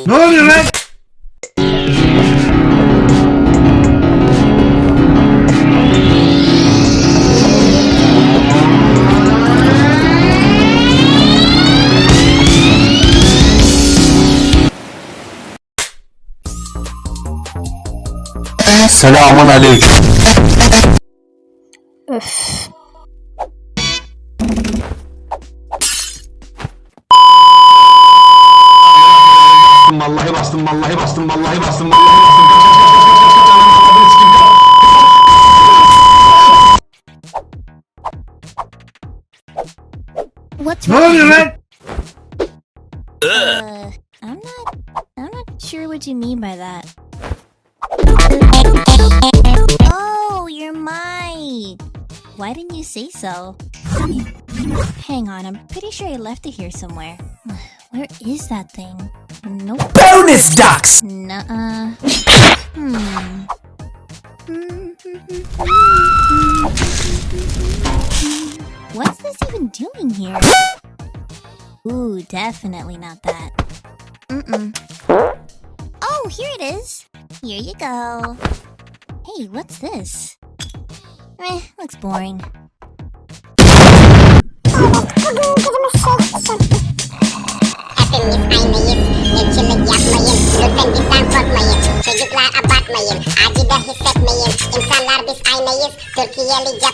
Ne oluyor lan? Selamun aleyküm. Öf. Vallahi bastım. What's Ne wrong? oluyor lan? I'm not sure what you mean by that. Oh, your mic. Why didn't you say so? Hang on, I'm pretty sure I left it here somewhere. Where is that thing? Nope. Bonus ducks. Nuh-uh. What's this even doing here? Ooh, definitely not that. Oh, here it is. Here you go. Hey, what's this? Looks boring. Hepimiz aynıyız, ırkçılık yapmayın, lütfen bizden korkmayın. Çocuklar abartmayın, acı da hissetmeyin. İnsanlar biz aynıyız, Türkiye'li Japon.